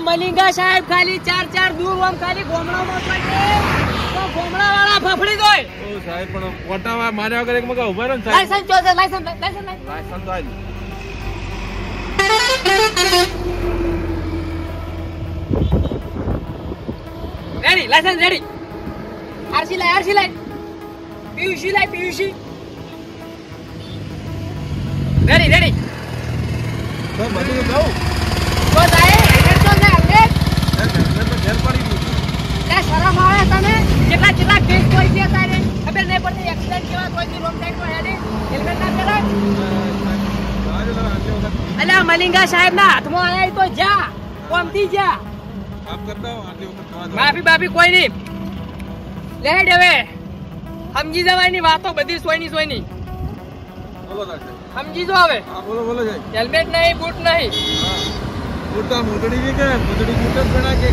મલિંગા સાહેબ ખાલી 4 દૂર ખાલી ગોમડામાં ગોમડા વાળા ફફડી દોય સાહેબ પણ પોટાવા માર્યા વગર એક મગા ઉભા રહો ને લાયસન્સ જો છે લાયસન્સ તો આઈ રેડી લાયસન્સ રેડી આરસી લાય પીયુસી રેડી તો બધું જાવ તો જાય હેડર તો ને આપણે ઘેર પડી ગયું લે શરમ આવે તને કેટલા કેસ કોઈ છે તારે ખબર નહીં પડતી એક્સિડન્ટ કેવા કોઈ દી રોંગ સાઈડ પર હેડી હેલ્મેટ ના પહેરાય અલ્યા મલિંગા સાહેબ ના હાથમાં આયા તો જા કોમથી જા આપ કરતા હો આટલી વખત માફી કોઈ નહીં લેડ હવે સમજી જવાની વાતો બધી સોયની બોલો સાહેબ સમજી જો હવે હા બોલો સાહેબ હેલ્મેટ નહીં બૂટ નહીં બૂટ તો મોટડી ની કે મોટડી બૂટ જ બના કે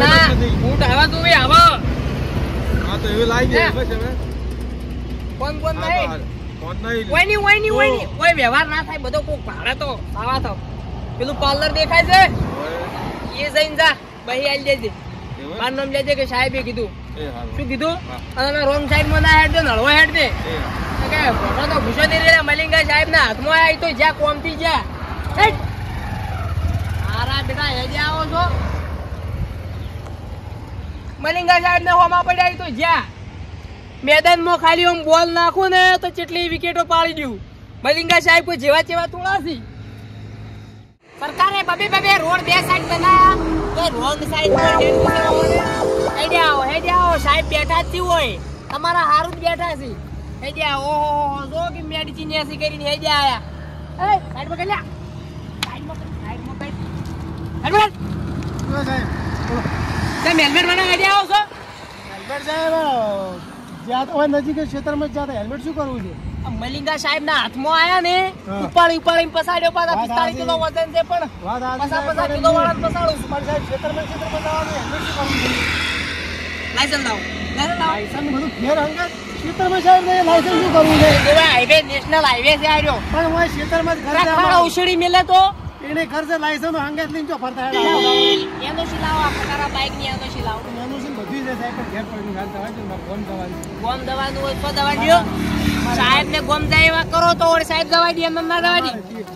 ના બૂટ આવા તું બે આવા હા તો એવી લાઈ ગઈ બસ હવે કોણ નહીં કોણ નહીં કોઈ વ્યવહાર ના થાય બધો કોક ભાડે તો આવા તો પેલું પાર્લર દેખાય છે એ જઈને જા બહી આલી દેજે મારું નામ લેજે કે સાહેબે કીધું શું કીધું અને રોંગ સાઈડ માં ના હેડ દે નળવો હેડ દે કે ફોટો તો ઘૂસો દે રે મલિંગા સાહેબ ના હાથમાં આવી તો જ્યાં કોમથી જ્યાં મારા બેટા હેજે આવો છો મલિંગા સાહેબ ને હોમાં પડ્યા તો જ્યાં મેદાનમાં ખાલી આમ બોલ નાખું ને તો કેટલી વિકેટો પાડી દઉં મલિંગા સાહેબ કોઈ જેવા તોડાસી સરકારે બબે રોડ બે સાઈડ બનાયા તો રોંગ સાઈડ પર હેડે આવો સાહેબ બેઠા જ હોય તમારા હારું જ બેઠા છે હેડે આવો જો કે મેડિસિન એસી કરીને હેડે આયા એ સાઈડ માં કલ્યા સાઈડમાં કઈ હેલ્મેટ સાહેબ તમે હેલ્મેટ મને હેડે આવો છો હેલ્મેટ સાહેબ જ્યાં તો નજીક ક્ષેત્રમાં જ જાતા હેલ્મેટ શું કરવું છે મલિંગા સાહેબ ના હાથમાં આયા ને ઉપાડી પસાડ્યો પાછા 45 કિલો વજન છે પણ 50 કિલો વાળા પસાડું પણ સાહેબ ક્ષેત્રમાં જવાનું હેલ્મેટ શું કરવું છે લાયસન્સ લાવો લાયસન્સ બધું ફેર અંગત ક્ષેત્રમાં સાહેબ ને લાયસન્સ શું કરવું છે હાઈવે નેશનલ હાઈવે છે આર્યો પણ હું ક્ષેત્રમાં જ ઘર ઉછળી મેલે તો એને ઘર છે લાયસન્સ અંગત લઈને જો ફરતા એનો શિલાવો આપણે તારા બાઈક ની એનો શિલાવો એનું છે બધું છે સાહેબ પણ ઘેર પડીને ગાલ દવા છે ગોમ દવાનું હોય તો દવા દો સાહેબ ને ગોમ જાય કરો તો ઓર સાહેબ દવા દે એમ ના દવા દે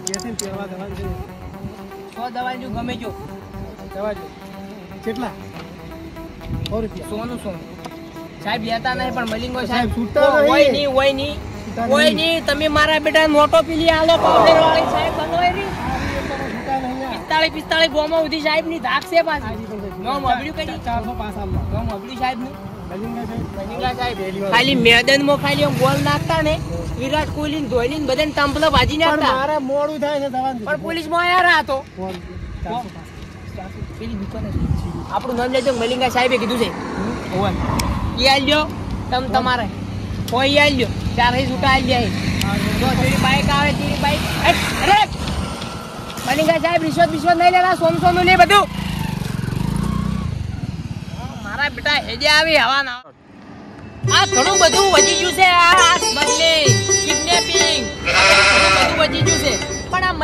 જેથી પહેરવા દવા છે તો દવા જો ગમે જો દવા જો કેટલા 100 રૂપિયા સોનું સાહેબ લેતા નહીં પણ મલિંગો સાહેબ છૂટતા હોય નહીં તમે મારા બેટા મોટો પીલી આલો પાવડર વાળી સાહેબ બનવાય રી 45 ગોમો ઉધી સાહેબ ની ધાક છે પાછી નો મોબડ્યું કઈ 400 પાસ આલો નો મોબડ્યું સાહેબ નું મલિંગા સાહેબ ખાલી મેદાનમાં ખાલી બોલ નાખતા ને વિરાટ કોહલી ને ધોની ને બધાને તાંબલો ભાજી નાખતા મારે મોડું થાય છે દવા પણ પોલીસ માં આયા હતો પેલી દુકાને આપણું નામ લેજો મલિંગા સાહેબે કીધું છે એ આલ્યો તમારે કોઈ આલ્યો ચારે છૂટા આલી જાય જો તેરી બાઈક આવે તેરી બાઈક અરે મલિંગા સાહેબ રિશ્વત નહીં લેતા સોનું લે બધું મારા બેટા હેજે આવી હવા ના આ ઘણું બધું વધી ગયું છે આ સ્મગલિંગ કિડનેપિંગ બધું વધી ગયું છે પણ આ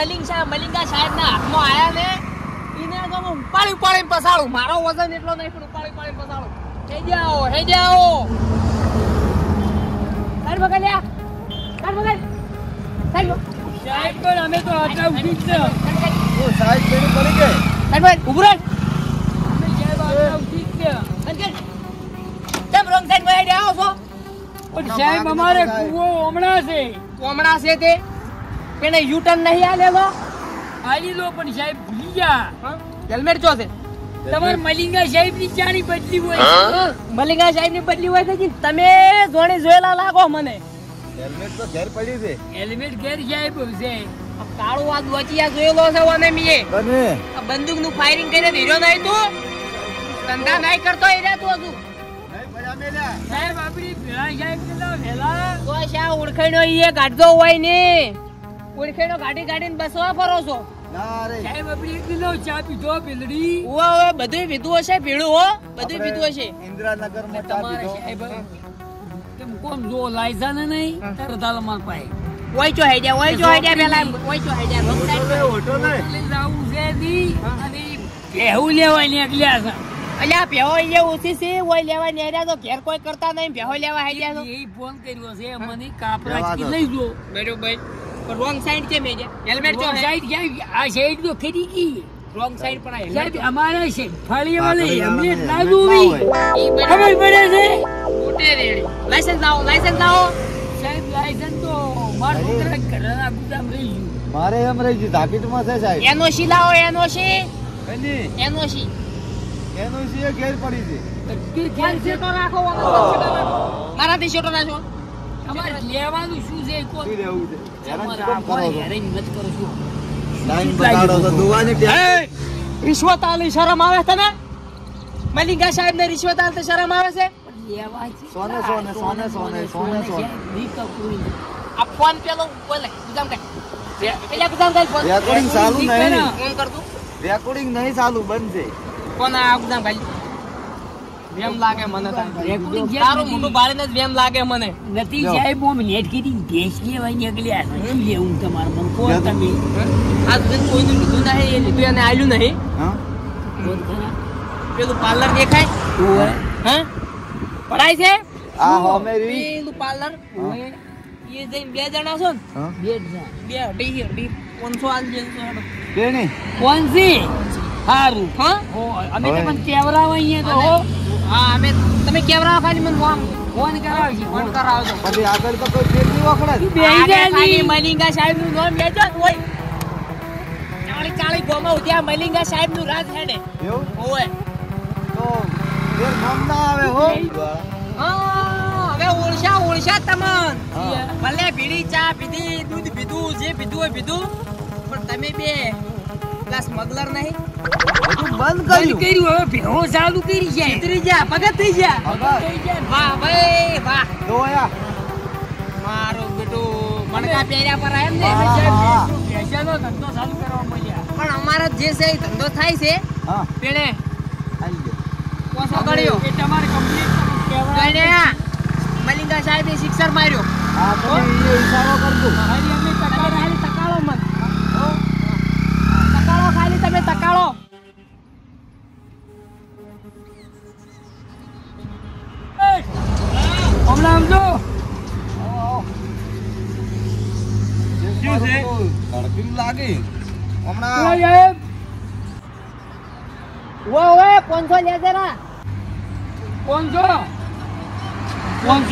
મલિંગા સાહેબ ના હાથમાં આયા ને એને તો ઉપાડી પસાડું મારો વજન એટલો નહીં પણ ઉપાડી પસાડું હેજે આવો સાહેબ બગલ્યા સાહેબ પણ અમે તો આટલા ઉભી છે ઓ સાહેબ પેલી પડી ગઈ સાહેબ ઉભો રહે અમે સાહેબ આટલા ઉભી છે અંકલ તમ રોંગ સાઈડ માં આવો છો પણ સાહેબ અમારે કુવો ઓમણા છે તે પેને યુ ટર્ન નહીં આલેલો આલી લો પણ સાહેબ ભૂલી ગયા હેલ્મેટ જો છે તમાર મલિંગા સાહેબ ની ચાની બદલી હોય મલિંગા સાહેબ ની બદલી હોય છે તમે જોણે જોયેલા લાગો મને હેલ્મેટ તો ઘેર પડ્યું છે હેલ્મેટ ઘેર સાહેબ છે કાળો આ દોચિયા જોયેલો છે ઓને મીએ બને આ બંદૂક નું ફાયરિંગ કરીને હીરો નહીં તું ધંધા નહીં કરતો હીરા તું હજુ સાહેબ આપણી ભેળા સાહેબ કેટલા ભેળા તો શા ઓળખાણો ઈ કાઢતો હોય ને ઓળખાણો ગાડીને બસવા ફરો છો સાહેબ આપણી 1 કિલો ચા પીધો પીલડી ઓવે બધું પીધું હશે પીળું હો બધું પીધું હશે ઇન્દ્રાનગર માં ચા પીધો કેમ કોમ જો લાયસન નહીં તરત હાલ માર પાસે ઓય ચો હેડ્યા પેલા ઓય ચો હેડ્યા રોંગ સાઈડ ઓટો નહીં એટલે જાવું છે દી અને કેવું લેવા નીકળ્યા છે અલ્યા ભેહો એ ઓછી છે ઓય લેવા નેર્યા તો ઘેર કોઈ કરતા નહીં ભેહો લેવા હેડ્યા તો એ ફોન કર્યો છે મને કાપરા લઈ જો બરોબર પણ રોંગ સાઈડ છે મેજે હેલ્મેટ ચો સાઈડ ક્યાં આ સાઈડ તો ખરી ગઈ રોંગ સાઈડ પણ આ સાહેબ હેલ્મેટ અમારે છે ફળી વાળી હેલ્મેટ ના જોવી ખબર પડે છે મોટે રેડી લાયસન્સ લાવો સાહેબ લાયસન્સ તો માર છોકરા ઘરના ગુદામ રહી ગયું મારે એમ રહી ગયું ધાકીટમાં છે સાહેબ એનઓસી લાવો એનઓસી એની એનઓસી એનું છે ઘેર પડી છે કે ખ્યાલ છે તો રાખો મારાથી છોટો રાખો અમારે લેવાનું શું છે કોણ શું લેવું છે હેરાન તમારે કેમ આ કરો છો હેરાન મત કરો છો લાઈન બગાડો છો દુવાની ટેક રિશ્વત આલી શરમ આવે તને મલિંગા સાહેબ ને રિશ્વત આલતે શરમ આવે છે લેવા છે સોને નહીં તો કોઈ નહીં. આ ફોન પેલો બોલે ગુજામ કર પેલા ગુજામ કર ફોન રેકોર્ડિંગ ચાલુ નહીં ફોન કર તું રેકોર્ડિંગ નહીં ચાલુ બંધ છે ફોન આ ગુજામ ભાઈ વેમ લાગે મને રેકોર્ડિંગ છે તારું નથી. મોટું બાળીને જ વેમ લાગે મને નથી સાહેબ હું નેટ કીધી ભેંસ લેવા નીકળ્યા છે. શું લેવું તમારે મને કહો તમે આ સુધી કોઈનું લીધું નહીં એ લીધું એને આલ્યું નહીં હા બોલ ખરા. પેલું પાર્લર દેખાય ઓય, હા પડાય છે આ હોમેરી પેલું પાર્લર ઓય, એ જઈને બે જણા છો ને હા બેઠ જા. બે અઢી 500 આલ દેજો કેની કોણ છે સારું હા હો અમે ઓય. તમને કેવરાવ અહીંયા તો હો હા અમે તમે કેવરા ખાલી મને ફોન ફોન કરાવજો ફોન કરાવજો પછી આગળ તો કોઈ કેટલી વખત બેહી જા ખાલી જી. મલિંગા સાહેબ નું નામ લેજો ને ઓય 40 ગોમાં ઉધ્યા મલિંગા સાહેબ નું રાજ હેડે એવું ઓય તો ફેર નામ ના આવે હો હા હવે ઓળશા તમન હા. ભલે બીડી ચા પીધી દૂધ પીધું જે પીધું હોય પીધું પણ તમે બે પ્લસ મગલર નહીં બધું બંધ બંધ કર્યું કર્યું હવે ભેહો ચાલુ કરી છે ઉતરી જા ભગત થઈ જા ભગત. વાહ ભાઈ વાહ જોયા મારો બેટો મણકા પહેર્યા પર એમ ને હા, હા. ભેંસાનો ધંધો ચાલુ કરવા મળ્યા પણ અમારો જે છે એ ધંધો થાય છે હા પેણે આવી ગયો પોસો ગળ્યો એ તમારે કમ્પ્લીટ કેવરાવ ગણ્યા મલિંગા સાહેબે સિક્સર માર્યો હા તમે એ ઈશારો કરજો ખાલી અમે તમે ટકારા ખાલી તકાળો મત તકાળો ખાલી તમે તકાળો હમણાં આમ જો શું છે તડકી લાગી હમણાં સાહેબ ઓય 500 લે જરા 500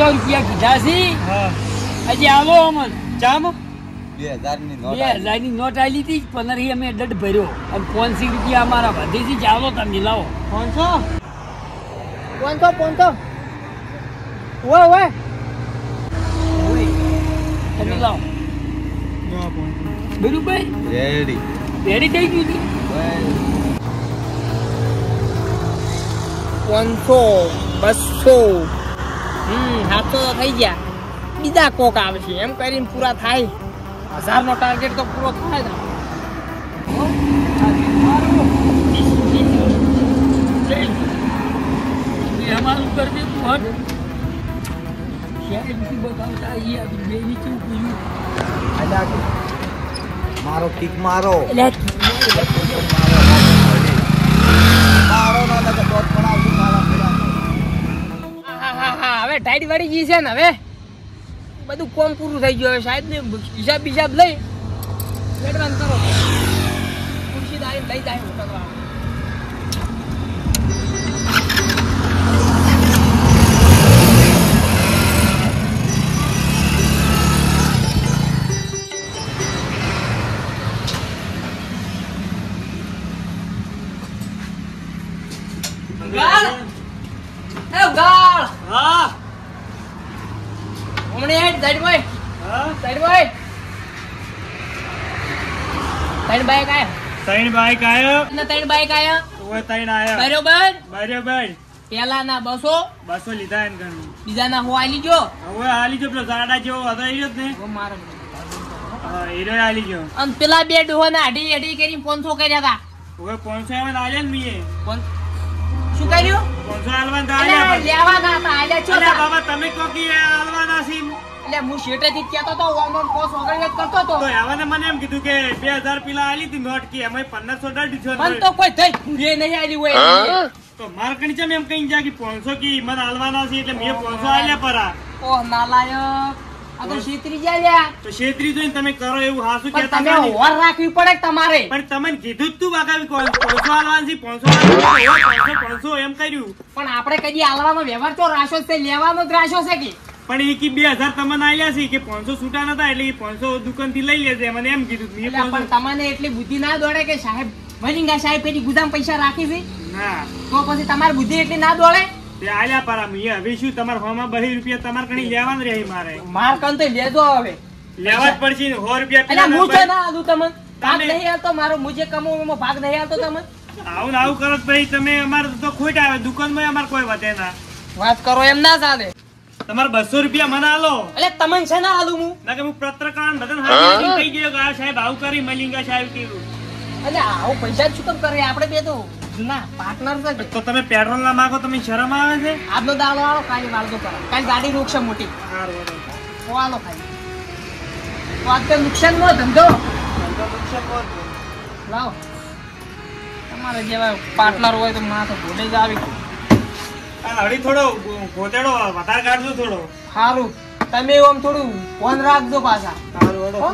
રૂપિયા કીધા છે હજી આવો અમલ જામ 2000 ની નોટ 2000 ની નોટ આલી હતી 15 અમે દડ ભર્યો અને 500 રૂપિયા અમારા વધે છે ચાલો તમે લાવો 500 ઓય તમે લાવો બરોબર રેડી રેડી થઈ ગયું છે 500 200 700 તો થઈ ગયા બીજા કોક આવશે એમ કરીને પૂરા થાય 1000 નો ટાર્ગેટ તો પૂરો થાય ને અમારું કરી દીધું હટ શહેર બતાવતા અહીંયા બે નીચે ઉભું મારો કિક મારો એટલે મારો ના લગે તો પડાવજો મારા પેલા હા હવે ટાઈટ વળી ગઈ છે ને હવે બધું કોમ પૂરું થઈ ગયું હવે સાહેબ ને હિસાબ બિસાબ લઈ એડવાન્સ કરો ખુરશી દારી લઈ જાય હોટલ ગાળ એ ગાળ હા હમણે હેડ સાઈડ ભાઈ હા સાઈડ ભાઈ ત્રણ બાઈક આયા ત્રણ બાઈક આયો ને ત્રણ બાઈક આયા ઓય ત્રણ આયો બરોબર બરાબર પેલા ના 200 200 લીધા એને ઘરનું બીજા ના હું આલી ગયો હવે હાલી જો પેલો ઝાડા જેવો હતો એ જ ને મારો હા હીરો હાલી ગયો અને પેલા બે ડોહો ના અઢી અઢી કરીને 500 કર્યા હતા હવે 500 આવે લાલ્યા ને મીએ શું કર્યું 500 આલવાન તો એટલે આલ્યા પણ. લેવાના હતા આલ્યા છો અલ્યા બાબા તમે કહો કે આલવાના છે એટલે હું શેઠેથી જ કહેતો તો ઓમ ઓમ કોસ વગર જ કરતો તો તો આવાને મને એમ કીધું કે 2000 પેલા આલી હતી નોટ કે એમાં 1500 દડ છો મન તો કોઈ થઈ પૂરે નહીં આલી હોય તો માર કણી ચમ એમ કઈ જા કે 500 કી મને આલવાના છે એટલે મેં 500 આલ્યા પરા ઓહ નાલાયક આ તો છેતરી જાય તો છેતરી જોઈને તમે કરો એવું હાસુ પણ કહેતા તમે નહીં. હોર રાખવી પડે કે તમારે પણ તમને કીધું જ તું બાકાવી 500 આલવાન છે 500 એમ કર્યું પણ આપણે કદી આલવાનો વ્યવહાર તો રાશો છે લેવાનો જ રાશો છે કે પણ એ કી 2000 તમને આલ્યા છે કે 500 છૂટા નતા એટલે એ 500 દુકાન થી લઈ લેજે મને એમ કીધું મેં એટલે પણ 500 તમને એટલી બુદ્ધિ ના દોડે કે સાહેબ મલિંગા સાહેબ પેલી ગુદામ પૈસા રાખી છે ના તો પછી તમારી બુદ્ધિ એટલી ના દોડે તે આલ્યા પરા મેં હવે શું તમારા હોમાં 2 રૂપિયા તમારે કણી લેવાનું રહે મારે માર કન તો લેજો હવે લેવા જ પડશે ને 100 રૂપિયા એટલે પેલા હું છે ના આલું તમને ભાગ તમે- નહીં આલતો મારો મુજે કમાવું એમાં ભાગ નહીં આલતો તમે આવું ને આવું કરો તો ભાઈ તમે અમારે તો ખોટ આવે દુકાનમાં અમારે કોઈ વધે ના વાત કરો એમ ના ચાલે તમારે 200 રૂપિયા મને આલો એટલે તમને છે ના આલું હું ના કે હું પત્રકાર બધાને હાજરી કહી ગયો કે આ સાહેબ આવું કરી મલિંગા સાહેબ કીધું એટલે આવું પૈસા જ શું કામ કરે આપણે બે તો જૂના પાર્ટનર છે કે. તો તમે પેટ્રોલ ના માંગો તમે શરમ આવે છે આજનો દાડો વાળો કાલે વાળો કરો કાલે ગાડી રોકશે મોટી સારું બરોબર. તો આલો ખાલી તો આજ તો નુકસાન નો ધંધો લાવો તમારે જેવા પાર્ટનર હોય તો માં તો ભૂલે જ આવી આ હળી થોડો ગોતેડો વધારે કાઢજો થોડો સારું તમે આમ થોડું ફોન રાખજો પાછા સારું હો?